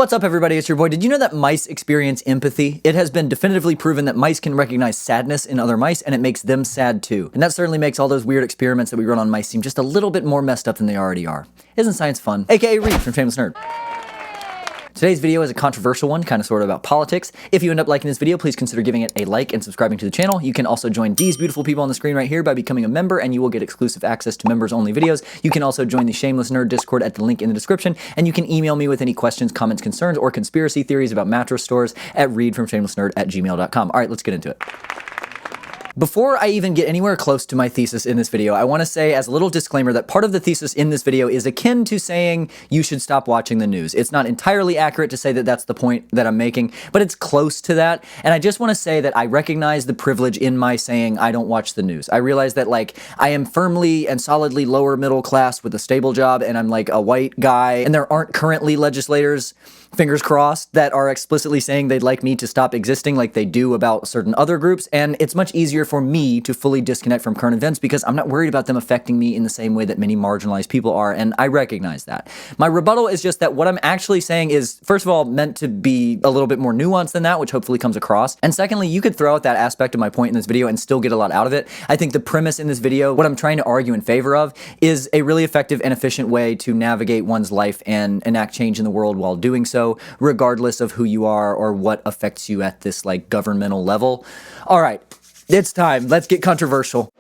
What's up, everybody? It's your boy. Did you know that mice experience empathy? It has been definitively proven that mice can recognize sadness in other mice, and it makes them sad too. And that certainly makes all those weird experiments that we run on mice seem just a little bit more messed up than they already are. Isn't science fun? AKA Reed from Shameless Nerd. Today's video is a controversial one, kind of sort of about politics. If you end up liking this video, please consider giving it a like and subscribing to the channel. You can also join these beautiful people on the screen right here by becoming a member, and you will get exclusive access to members-only videos. You can also join the Shameless Nerd Discord at the link in the description, and you can email me with any questions, comments, concerns, or conspiracy theories about mattress stores at readfromshamelessnerd@gmail.com. All right, let's get into it. Before I even get anywhere close to my thesis in this video, I want to say as a little disclaimer that part of the thesis in this video is akin to saying you should stop watching the news. It's not entirely accurate to say that that's the point that I'm making, but it's close to that. And I just want to say that I recognize the privilege in my saying I don't watch the news. I realize that I am firmly and solidly lower middle class with a stable job, and I'm like a white guy, and there aren't currently legislators, fingers crossed, that are explicitly saying they'd like me to stop existing like they do about certain other groups, and it's much easier for me to fully disconnect from current events because I'm not worried about them affecting me in the same way that many marginalized people are, and I recognize that. My rebuttal is just that what I'm actually saying is, first of all, meant to be a little bit more nuanced than that, which hopefully comes across, and secondly, you could throw out that aspect of my point in this video and still get a lot out of it. I think the premise in this video, what I'm trying to argue in favor of, is a really effective and efficient way to navigate one's life and enact change in the world while doing so, regardless of who you are or what affects you at this governmental level. All right, it's time. Let's get controversial.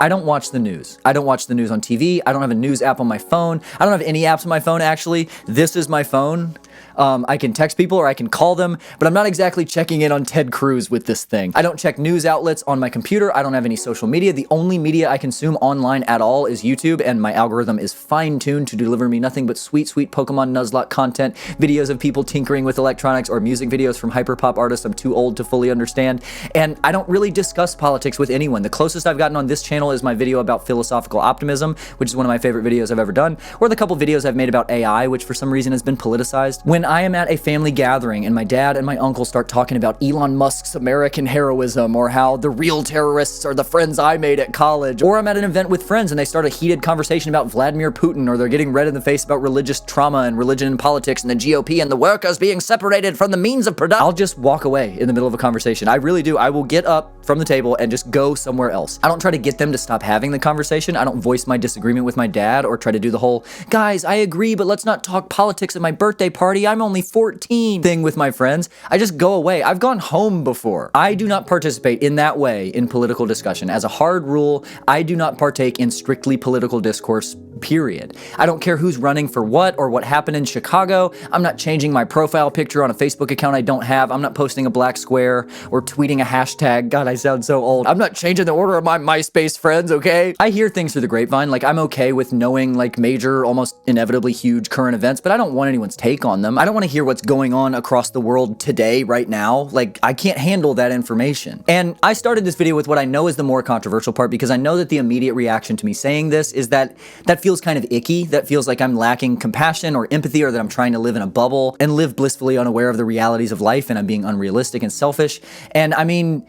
I don't watch the news. I don't watch the news on TV. I don't have a news app on my phone. I don't have any apps on my phone, actually. This is my phone. I can text people or I can call them, but I'm not exactly checking in on Ted Cruz with this thing. I don't check news outlets on my computer. I don't have any social media. The only media I consume online at all is YouTube, and my algorithm is fine-tuned to deliver me nothing but sweet, sweet Pokemon Nuzlocke content, videos of people tinkering with electronics, or music videos from hyperpop artists I'm too old to fully understand. And I don't really discuss politics with anyone. The closest I've gotten on this channel is my video about philosophical optimism, which is one of my favorite videos I've ever done, or the couple videos I've made about AI, which for some reason has been politicized. When I am at a family gathering and my dad and my uncle start talking about Elon Musk's American heroism, or how the real terrorists are the friends I made at college, or I'm at an event with friends and they start a heated conversation about Vladimir Putin, or they're getting red in the face about religious trauma and religion and politics and the GOP and the workers being separated from the means of production, I'll just walk away in the middle of a conversation. I really do. I will get up from the table and just go somewhere else. I don't try to get them to stop having the conversation. I don't voice my disagreement with my dad or try to do the whole, guys, I agree, but let's not talk politics at my birthday party. I'm only 14 thing with my friends. I just go away. I've gone home before. I do not participate in that way in political discussion. As a hard rule, I do not partake in strictly political discourse, period. I don't care who's running for what or what happened in Chicago. I'm not changing my profile picture on a Facebook account I don't have. I'm not posting a black square or tweeting a hashtag. God, I sound so old. I'm not changing the order of my MySpace friends, okay? I hear things through the grapevine. I'm okay with knowing major, almost inevitably huge current events, but I don't want anyone's take on them. I don't want to hear what's going on across the world today, right now. I can't handle that information. And I started this video with what I know is the more controversial part, because I know that the immediate reaction to me saying this is that feels kind of icky. That feels like I'm lacking compassion or empathy, or that I'm trying to live in a bubble and live blissfully unaware of the realities of life, and I'm being unrealistic and selfish. And I mean,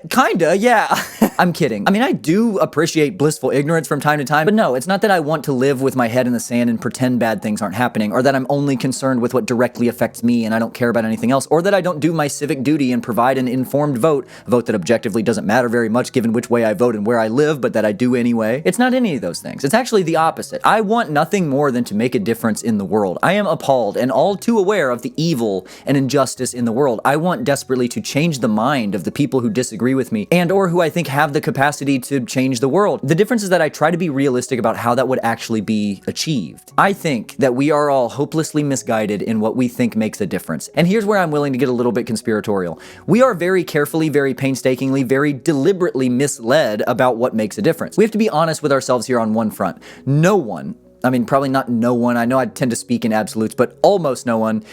kinda, yeah. I'm kidding. I mean, I do appreciate blissful ignorance from time to time, but no, it's not that I want to live with my head in the sand and pretend bad things aren't happening, or that I'm only concerned with what directly affects me and I don't care about anything else, or that I don't do my civic duty and provide an informed vote, a vote that objectively doesn't matter very much given which way I vote and where I live, but that I do anyway. It's not any of those things. It's actually the opposite. I want nothing more than to make a difference in the world. I am appalled and all too aware of the evil and injustice in the world. I want desperately to change the mind of the people who disagree with me and or who I think have the capacity to change the world. The difference is that I try to be realistic about how that would actually be achieved. I think that we are all hopelessly misguided in what we think makes a difference. And here's where I'm willing to get a little bit conspiratorial. We are very carefully, very painstakingly, very deliberately misled about what makes a difference. We have to be honest with ourselves here on one front. No one, I mean, probably not no one, I know I tend to speak in absolutes, but almost no one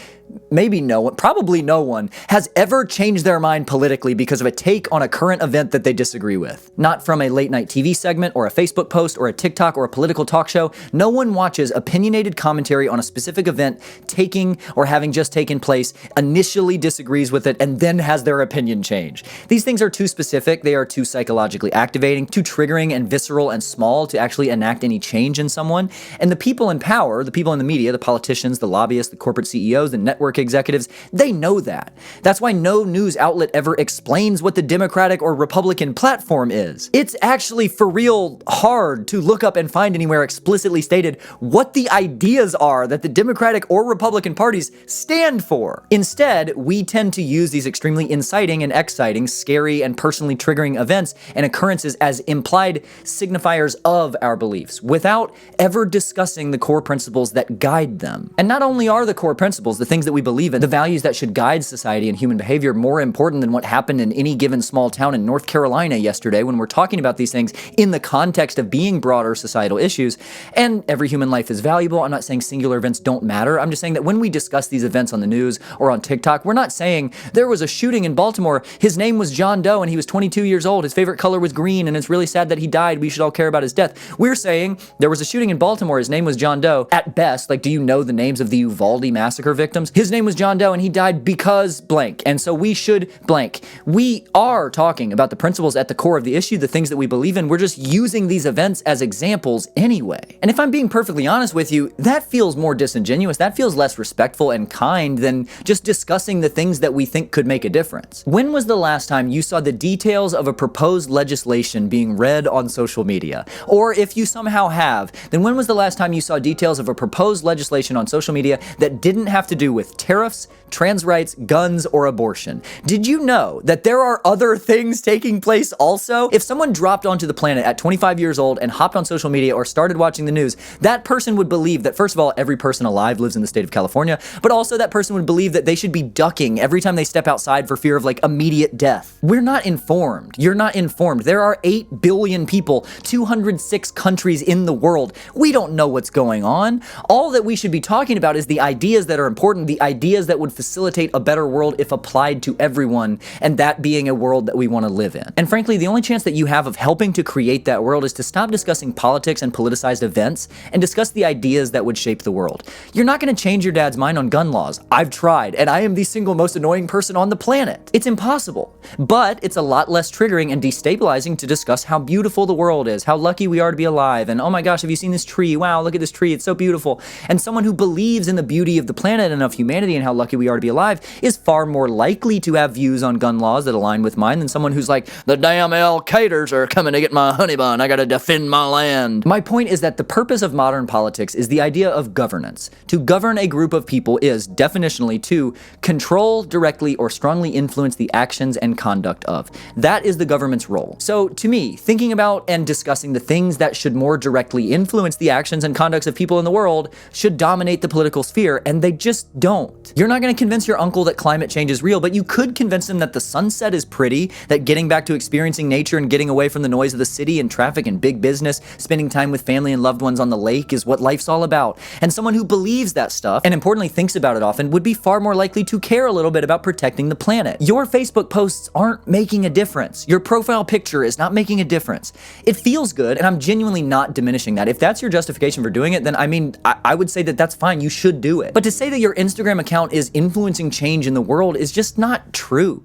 maybe no one, probably no one, has ever changed their mind politically because of a take on a current event that they disagree with. Not from a late night TV segment or a Facebook post or a TikTok or a political talk show. No one watches opinionated commentary on a specific event taking or having just taken place, initially disagrees with it, and then has their opinion change. These things are too specific, they are too psychologically activating, too triggering and visceral and small to actually enact any change in someone. And the people in power, the people in the media, the politicians, the lobbyists, the corporate CEOs, the network executives, they know that. That's why no news outlet ever explains what the Democratic or Republican platform is. It's actually for real hard to look up and find anywhere explicitly stated what the ideas are that the Democratic or Republican parties stand for. Instead, we tend to use these extremely inciting and exciting, scary and personally triggering events and occurrences as implied signifiers of our beliefs, without ever discussing the core principles that guide them. And not only are the core principles, the things that we believe in, the values that should guide society and human behavior, more important than what happened in any given small town in North Carolina yesterday when we're talking about these things in the context of being broader societal issues. And every human life is valuable. I'm not saying singular events don't matter. I'm just saying that when we discuss these events on the news or on TikTok, we're not saying there was a shooting in Baltimore, his name was John Doe and he was 22 years old, his favorite color was green, and it's really sad that he died, we should all care about his death. We're saying there was a shooting in Baltimore, his name was John Doe. At best, like, do you know the names of the Uvalde massacre victims? His name was John Doe and he died because blank, and so we should blank. We are talking about the principles at the core of the issue, the things that we believe in. We're just using these events as examples anyway. And if I'm being perfectly honest with you, that feels more disingenuous. That feels less respectful and kind than just discussing the things that we think could make a difference. When was the last time you saw the details of a proposed legislation being read on social media? Or if you somehow have, then when was the last time you saw details of a proposed legislation on social media that didn't have to do with tariffs, trans rights, guns, or abortion? Did you know that there are other things taking place also? If someone dropped onto the planet at 25 years old and hopped on social media or started watching the news, that person would believe that, first of all, every person alive lives in the state of California, but also that person would believe that they should be ducking every time they step outside for fear of, like, immediate death. We're not informed. You're not informed. There are 8 billion people, 206 countries in the world. We don't know what's going on. All that we should be talking about is the ideas that are important, the ideas that would facilitate a better world if applied to everyone, and that being a world that we want to live in. And frankly, the only chance that you have of helping to create that world is to stop discussing politics and politicized events and discuss the ideas that would shape the world. You're not going to change your dad's mind on gun laws. I've tried, and I am the single most annoying person on the planet. It's impossible. But it's a lot less triggering and destabilizing to discuss how beautiful the world is, how lucky we are to be alive, and oh my gosh, have you seen this tree? Wow, look at this tree, it's so beautiful. And someone who believes in the beauty of the planet and of humanity and how lucky we are to be alive is far more likely to have views on gun laws that align with mine than someone who's like, the damn Al-Qaeders are coming to get my honey bun, I gotta defend my land. My point is that the purpose of modern politics is the idea of governance. To govern a group of people is, definitionally, to control, directly, or strongly influence the actions and conduct of. That is the government's role. So, to me, thinking about and discussing the things that should more directly influence the actions and conducts of people in the world should dominate the political sphere, and they just don't. You're not going to convince your uncle that climate change is real, but you could convince him that the sunset is pretty, that getting back to experiencing nature and getting away from the noise of the city and traffic and big business, spending time with family and loved ones on the lake is what life's all about. And someone who believes that stuff, and importantly thinks about it often, would be far more likely to care a little bit about protecting the planet. Your Facebook posts aren't making a difference. Your profile picture is not making a difference. It feels good, and I'm genuinely not diminishing that. If that's your justification for doing it, then I would say that that's fine. You should do it. But to say that your Instagram account is influencing change in the world is just not true.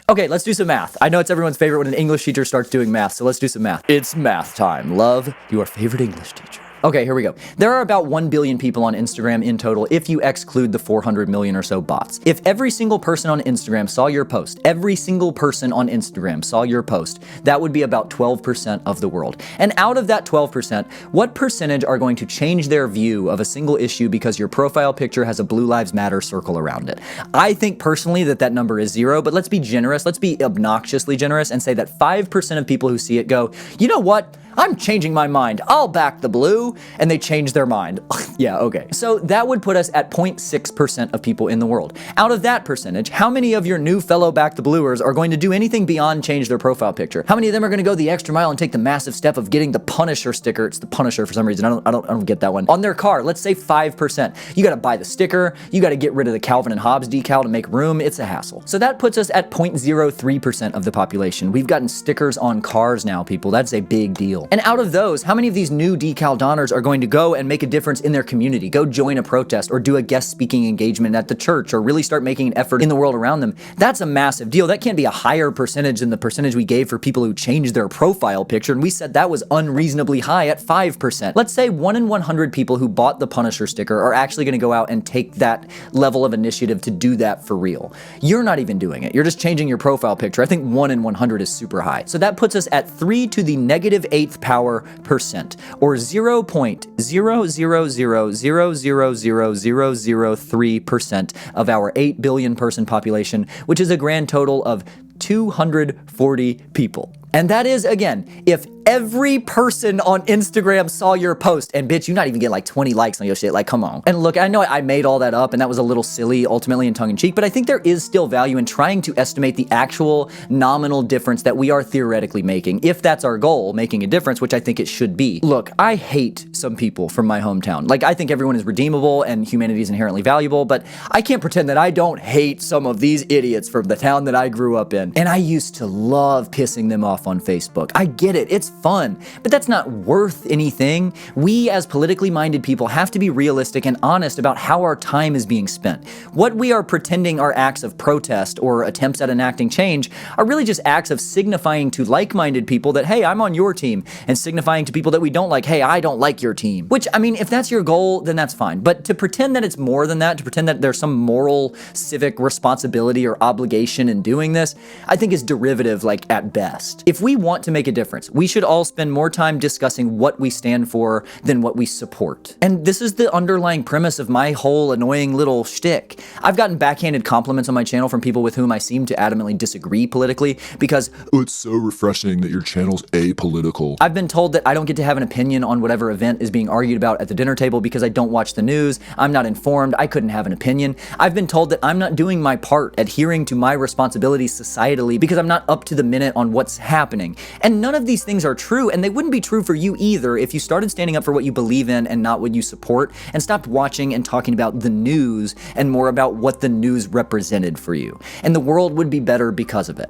Okay, let's do some math. I know it's everyone's favorite when an English teacher starts doing math, so let's do some math. It's math time. Love your favorite English teacher. Okay, here we go. There are about 1 billion people on Instagram in total if you exclude the 400 million or so bots. If every single person on Instagram saw your post, every single person on Instagram saw your post, that would be about 12% of the world. And out of that 12%, what percentage are going to change their view of a single issue because your profile picture has a Blue Lives Matter circle around it? I think personally that number is 0, but let's be generous, let's be obnoxiously generous and say that 5% of people who see it go, you know what? I'm changing my mind. I'll back the blue. blue, and they change their mind. Yeah, okay. So that would put us at 0.6% of people in the world. Out of that percentage, how many of your new fellow Back the Bluers are going to do anything beyond change their profile picture? How many of them are going to go the extra mile and take the massive step of getting the Punisher sticker? It's the Punisher for some reason. I don't get that one. On their car, let's say 5%. You got to buy the sticker. You got to get rid of the Calvin and Hobbes decal to make room. It's a hassle. So that puts us at 0.03% of the population. We've gotten stickers on cars now, people. That's a big deal. And out of those, how many of these new decal donners are going to go and make a difference in their community, go join a protest or do a guest speaking engagement at the church or really start making an effort in the world around them? That's a massive deal. That can't be a higher percentage than the percentage we gave for people who changed their profile picture, and we said that was unreasonably high at 5%. Let's say 1 in 100 people who bought the Punisher sticker are actually going to go out and take that level of initiative to do that for real. You're not even doing it. You're just changing your profile picture. I think 1 in 100 is super high. So that puts us at 3 to the negative 8th power percent, or 0.000000003% of our 8 billion person population, which is a grand total of 240 people. And that is, again, if every person on Instagram saw your post, and bitch, you not even get like 20 likes on your shit, like, come on. And look, I know I made all that up and that was a little silly, ultimately in tongue-in-cheek, but I think there is still value in trying to estimate the actual nominal difference that we are theoretically making, if that's our goal, making a difference, which I think it should be. Look, I hate some people from my hometown. Like, I think everyone is redeemable and humanity is inherently valuable, but I can't pretend that I don't hate some of these idiots from the town that I grew up in. And I used to love pissing them off on Facebook. I get it, it's fun, but that's not worth anything. We as politically minded people have to be realistic and honest about how our time is being spent. What we are pretending are acts of protest or attempts at enacting change are really just acts of signifying to like-minded people that, hey, I'm on your team, and signifying to people that we don't like, hey, I don't like your team. Which, I mean, if that's your goal, then that's fine. But to pretend that it's more than that, to pretend that there's some moral, civic responsibility or obligation in doing this, I think is derivative, like, at best. If we want to make a difference, we should all spend more time discussing what we stand for than what we support. And this is the underlying premise of my whole annoying little shtick. I've gotten backhanded compliments on my channel from people with whom I seem to adamantly disagree politically because, oh, it's so refreshing that your channel's apolitical. I've been told that I don't get to have an opinion on whatever event is being argued about at the dinner table because I don't watch the news, I'm not informed, I couldn't have an opinion. I've been told that I'm not doing my part, adhering to my responsibilities societally, because I'm not up to the minute on what's happening. And none of these things are true, and they wouldn't be true for you either if you started standing up for what you believe in and not what you support, and stopped watching and talking about the news and more about what the news represented for you. And the world would be better because of it.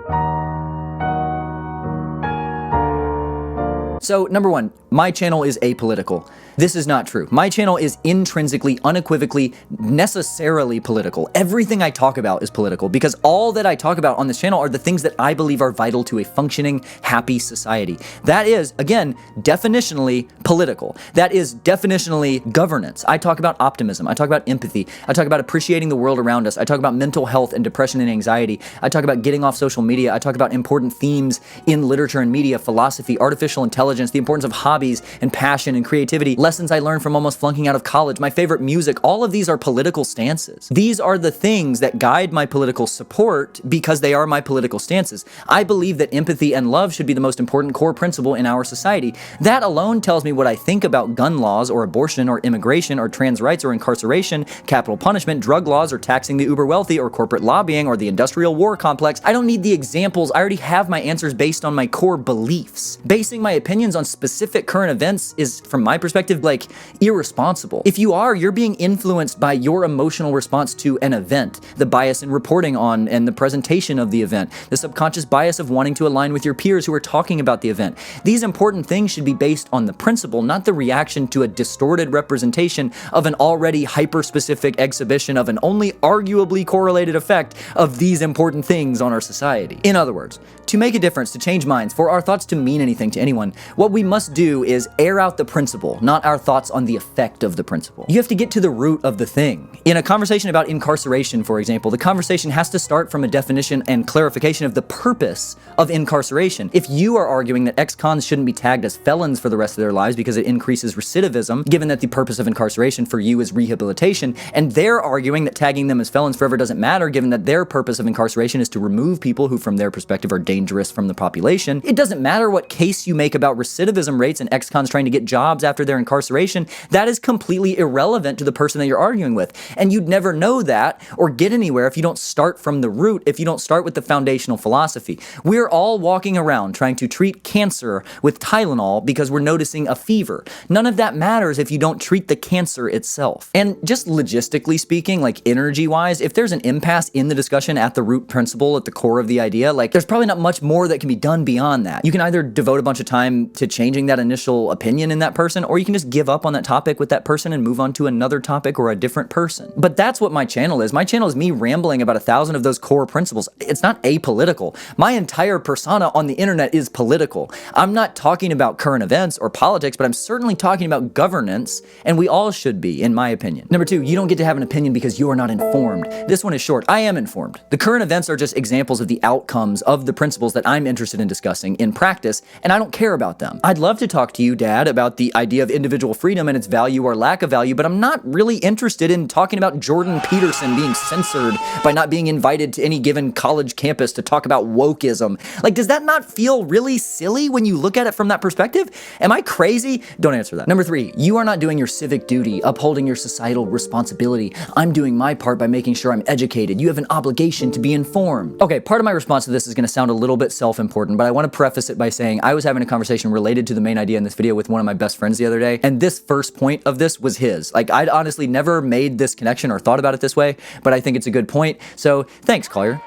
So, number one, my channel is apolitical. This is not true. My channel is intrinsically, unequivocally, necessarily political. Everything I talk about is political because all that I talk about on this channel are the things that I believe are vital to a functioning, happy society. That is, again, definitionally political. That is definitionally governance. I talk about optimism. I talk about empathy. I talk about appreciating the world around us. I talk about mental health and depression and anxiety. I talk about getting off social media. I talk about important themes in literature and media, philosophy, artificial intelligence, the importance of hobbies and passion and creativity, lessons I learned from almost flunking out of college, my favorite music. All of these are political stances. These are the things that guide my political support because they are my political stances. I believe that empathy and love should be the most important core principle in our society. That alone tells me what I think about gun laws or abortion or immigration or trans rights or incarceration, capital punishment, drug laws or taxing the uber wealthy or corporate lobbying or the industrial war complex. I don't need the examples. I already have my answers based on my core beliefs. Basing my opinions on specific current events is, from my perspective, like, irresponsible. If you are, you're being influenced by your emotional response to an event, the bias in reporting on and the presentation of the event, the subconscious bias of wanting to align with your peers who are talking about the event. These important things should be based on the principle, not the reaction to a distorted representation of an already hyper-specific exhibition of an only arguably correlated effect of these important things on our society. In other words, to make a difference, to change minds, for our thoughts to mean anything to anyone, what we must do is air out the principle, not our thoughts on the effect of the principle. You have to get to the root of the thing. In a conversation about incarceration, for example, the conversation has to start from a definition and clarification of the purpose of incarceration. If you are arguing that ex-cons shouldn't be tagged as felons for the rest of their lives because it increases recidivism, given that the purpose of incarceration for you is rehabilitation, and they're arguing that tagging them as felons forever doesn't matter, given that their purpose of incarceration is to remove people who, from their perspective, are dangerous from the population, it doesn't matter what case you make about recidivism rates and and ex-cons trying to get jobs after their incarceration, that is completely irrelevant to the person that you're arguing with. And you'd never know that or get anywhere if you don't start from the root, if you don't start with the foundational philosophy. We're all walking around trying to treat cancer with Tylenol because we're noticing a fever. None of that matters if you don't treat the cancer itself. And just logistically speaking, like energy-wise, if there's an impasse in the discussion at the root principle, at the core of the idea, like there's probably not much more that can be done beyond that. You can either devote a bunch of time to changing that initial opinion in that person, or you can just give up on that topic with that person and move on to another topic or a different person. But that's what my channel is. My channel is me rambling about 1,000 of those core principles. It's not apolitical. My entire persona on the internet is political. I'm not talking about current events or politics, but I'm certainly talking about governance, and we all should be, in my opinion. Number 2, you don't get to have an opinion because you are not informed. This one is short. I am informed. The current events are just examples of the outcomes of the principles that I'm interested in discussing in practice, and I don't care about them. I'd love to talk to you, Dad, about the idea of individual freedom and its value or lack of value, but I'm not really interested in talking about Jordan Peterson being censored by not being invited to any given college campus to talk about wokeism. Like, does that not feel really silly when you look at it from that perspective? Am I crazy? Don't answer that. Number 3, you are not doing your civic duty, upholding your societal responsibility. I'm doing my part by making sure I'm educated. You have an obligation to be informed. Okay, part of my response to this is going to sound a little bit self-important, but I want to preface it by saying I was having a conversation related to the main idea in this video with one of my best friends the other day, and this first point of this was his. Like, I'd honestly never made this connection or thought about it this way, but I think it's a good point, so thanks, Collier.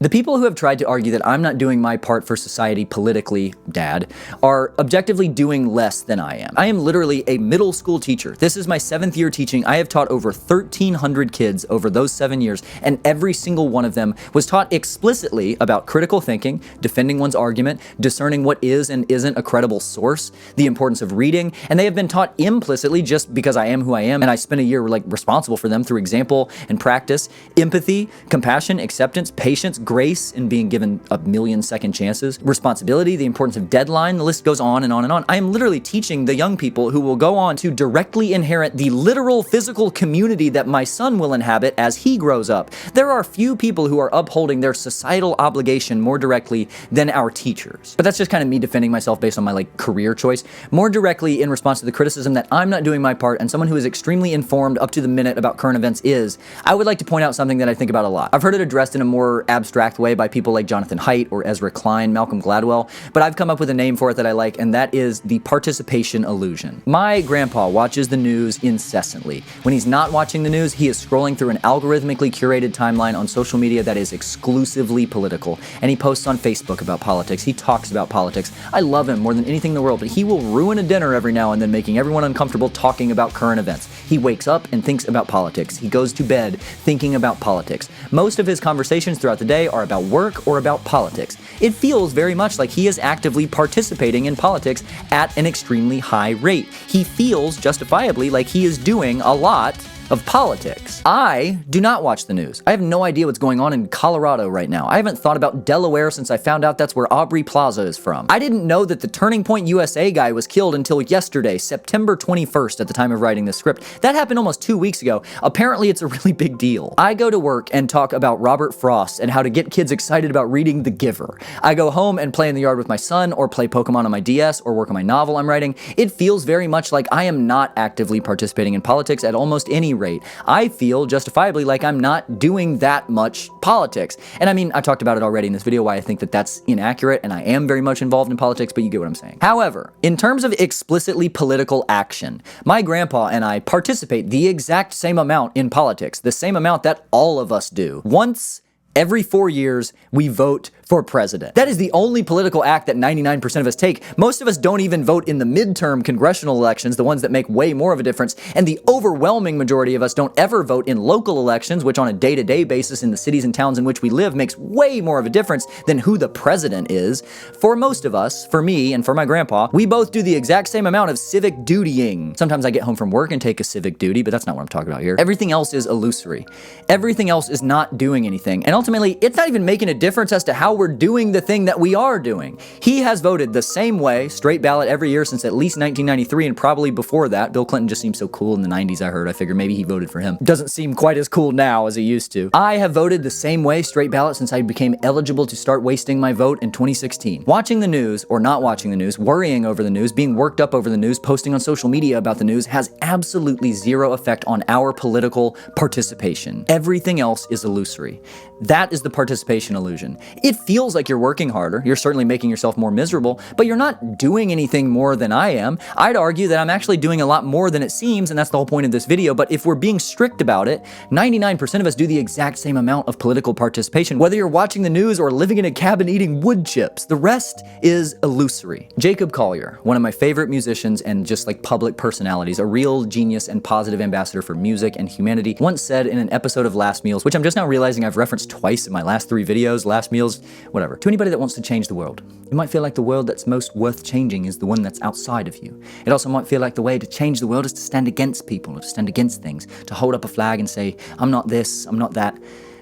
The people who have tried to argue that I'm not doing my part for society politically, Dad, are objectively doing less than I am. I am literally a middle school teacher. This is my 7th year teaching. I have taught over 1,300 kids over those 7 years, and every single one of them was taught explicitly about critical thinking, defending one's argument, discerning what is and isn't a credible source, the importance of reading, and they have been taught implicitly just because I am who I am, and I spent a year like responsible for them through example and practice, empathy, compassion, acceptance, patience, grace in being given a million second chances, responsibility, the importance of deadline, the list goes on and on and on. I am literally teaching the young people who will go on to directly inherit the literal physical community that my son will inhabit as he grows up. There are few people who are upholding their societal obligation more directly than our teachers. But that's just kind of me defending myself based on my like career choice. More directly in response to the criticism that I'm not doing my part and someone who is extremely informed up to the minute about current events is, I would like to point out something that I think about a lot. I've heard it addressed in a more abstract way by people like Jonathan Haidt or Ezra Klein, Malcolm Gladwell, but I've come up with a name for it that I like, and that is the participation illusion. My grandpa watches the news incessantly. When he's not watching the news, he is scrolling through an algorithmically curated timeline on social media that is exclusively political, and he posts on Facebook about politics. He talks about politics. I love him more than anything in the world, but he will ruin a dinner every now and then, making everyone uncomfortable talking about current events. He wakes up and thinks about politics. He goes to bed thinking about politics. Most of his conversations throughout the day are about work or about politics. It feels very much like he is actively participating in politics at an extremely high rate. He feels justifiably like he is doing a lot of politics. I do not watch the news. I have no idea what's going on in Colorado right now. I haven't thought about Delaware since I found out that's where Aubrey Plaza is from. I didn't know that the Turning Point USA guy was killed until yesterday, September 21st at the time of writing this script. That happened almost 2 weeks ago. Apparently it's a really big deal. I go to work and talk about Robert Frost and how to get kids excited about reading The Giver. I go home and play in the yard with my son or play Pokemon on my DS or work on my novel I'm writing. It feels very much like I am not actively participating in politics at almost any rate. I feel justifiably like I'm not doing that much politics. And I mean, I talked about it already in this video, why I think that that's inaccurate, and I am very much involved in politics, but you get what I'm saying. However, in terms of explicitly political action, my grandpa and I participate the exact same amount in politics, the same amount that all of us do. Once every 4 years, we vote for president. That is the only political act that 99% of us take. Most of us don't even vote in the midterm congressional elections, the ones that make way more of a difference, and the overwhelming majority of us don't ever vote in local elections, which on a day-to-day basis in the cities and towns in which we live makes way more of a difference than who the president is. For most of us, for me and for my grandpa, we both do the exact same amount of civic dutying. Sometimes I get home from work and take a civic duty, but that's not what I'm talking about here. Everything else is illusory. Everything else is not doing anything, and ultimately, it's not even making a difference as to how we're doing the thing that we are doing. He has voted the same way, straight ballot every year since at least 1993 and probably before that. Bill Clinton just seemed so cool in the 90s, I heard. I figure maybe he voted for him. Doesn't seem quite as cool now as he used to. I have voted the same way, straight ballot, since I became eligible to start wasting my vote in 2016. Watching the news or not watching the news, worrying over the news, being worked up over the news, posting on social media about the news has absolutely zero effect on our political participation. Everything else is illusory. That is the participation illusion. It feels like you're working harder, you're certainly making yourself more miserable, but you're not doing anything more than I am. I'd argue that I'm actually doing a lot more than it seems, and that's the whole point of this video, but if we're being strict about it, 99% of us do the exact same amount of political participation, whether you're watching the news or living in a cabin eating wood chips. The rest is illusory. Jacob Collier, one of my favorite musicians and just like public personalities, a real genius and positive ambassador for music and humanity, once said in an episode of Last Meals, which I'm just now realizing I've referenced twice in my last 3 videos, Last Meals, whatever. To anybody that wants to change the world, it might feel like the world that's most worth changing is the one that's outside of you. It also might feel like the way to change the world is to stand against people, or to stand against things, to hold up a flag and say, I'm not this, I'm not that.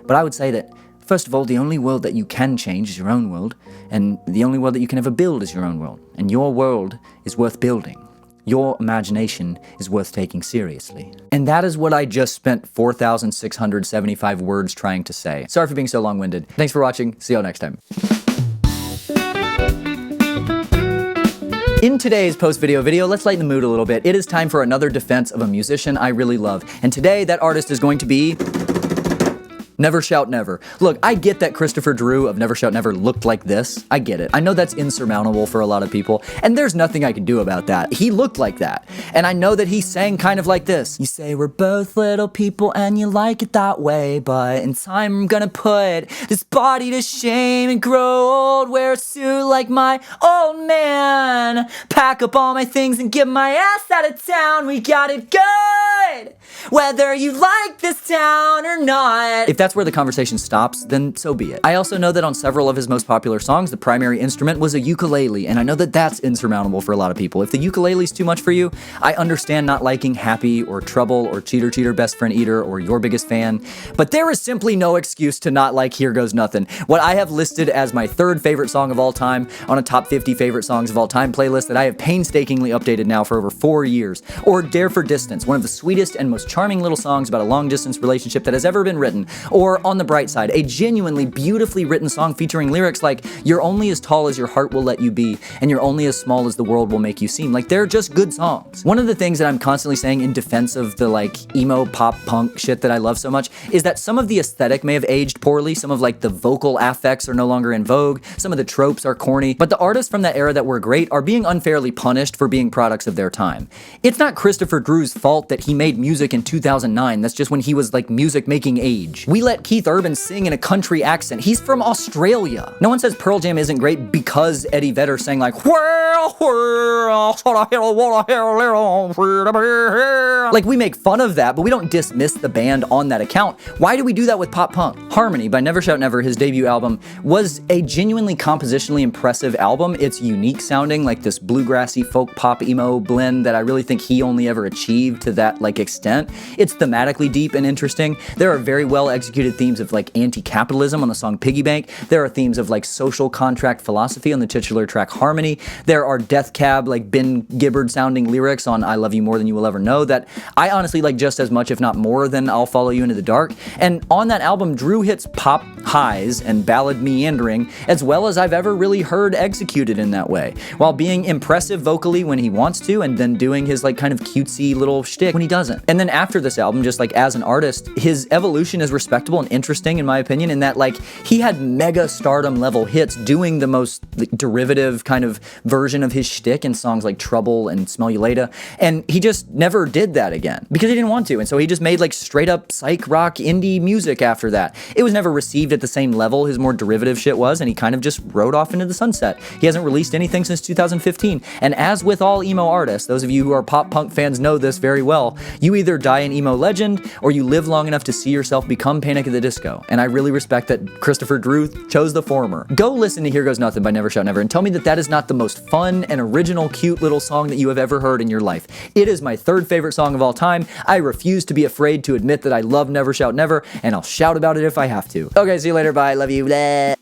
But I would say that, first of all, the only world that you can change is your own world, and the only world that you can ever build is your own world. And your world is worth building. Your imagination is worth taking seriously. And that is what I just spent 4,675 words trying to say. Sorry for being so long-winded. Thanks for watching. See y'all next time. In today's post-video video, let's lighten the mood a little bit. It is time for another defense of a musician I really love. And today, that artist is going to be Never Shout Never. Look, I get that Christopher Drew of Never Shout Never looked like this. I get it. I know that's insurmountable for a lot of people, and there's nothing I can do about that. He looked like that. And I know that he sang kind of like this. You say we're both little people and you like it that way, but in time I'm gonna put this body to shame and grow old, wear a suit like my old man, pack up all my things and get my ass out of town. We got it good, whether you like this town or not. If that's where the conversation stops, then so be it. I also know that on several of his most popular songs, the primary instrument was a ukulele, and I know that that's insurmountable for a lot of people. If the ukulele's too much for you, I understand not liking Happy or Trouble or Cheater Cheater Best Friend Eater or Your Biggest Fan, but there is simply no excuse to not like Here Goes Nothing. What I have listed as my 3rd favorite song of all time on a top 50 favorite songs of all time playlist that I have painstakingly updated now for over 4 years, or Dare for Distance, one of the sweetest and most charming little songs about a long-distance relationship that has ever been written, or On the Bright Side, a genuinely beautifully written song featuring lyrics like, you're only as tall as your heart will let you be, and you're only as small as the world will make you seem. Like, they're just good songs. One of the things that I'm constantly saying in defense of the like emo pop punk shit that I love so much is that some of the aesthetic may have aged poorly, some of like the vocal affects are no longer in vogue, some of the tropes are corny, but the artists from that era that were great are being unfairly punished for being products of their time. It's not Christopher Drew's fault that he made music in 2009, that's just when he was like music making age. We let Keith Urban sing in a country accent. He's from Australia. No one says Pearl Jam isn't great because Eddie Vedder sang like, like, we make fun of that, but we don't dismiss the band on that account. Why do we do that with pop punk? Harmony by Never Shout Never, his debut album, was a genuinely compositionally impressive album. It's unique sounding, like this bluegrassy folk pop emo blend that I really think he only ever achieved to that like extent. It's thematically deep and interesting. There are very well executed themes of like anti-capitalism on the song Piggy Bank. There are themes of like social contract philosophy on the titular track Harmony. There are Death Cab, like Ben Gibbard sounding lyrics on I Love You More Than You Will Ever Know that I honestly like just as much, if not more, than I'll Follow You Into the Dark. And on that album, Drew hits pop highs and ballad meandering as well as I've ever really heard executed in that way, while being impressive vocally when he wants to and then doing his like kind of cutesy little shtick when he doesn't. And then after this album, just like as an artist, his evolution is respectable and interesting in my opinion, in that like he had mega stardom level hits doing the most like, derivative kind of version of his shtick in songs like Trouble and Smell You Later, and he just never did that again because he didn't want to, and so he just made like straight up psych rock indie music after that. It was never received at the same level his more derivative shit was, and he kind of just rode off into the sunset. He hasn't released anything since 2015, and as with all emo artists, those of you who are pop punk fans know this very well, you either die an emo legend or you live long enough to see yourself become Panic at the Disco, and I really respect that Christopher Drew chose the former. Go listen to Here Goes Nothing by Never Shout Never and tell me that that is not the most fun and original cute little song that you have ever heard in your life. It is my 3rd favorite song of all time. I refuse to be afraid to admit that I love Never Shout Never, and I'll shout about it if I have to. Okay, see you later, bye, love you, bleh.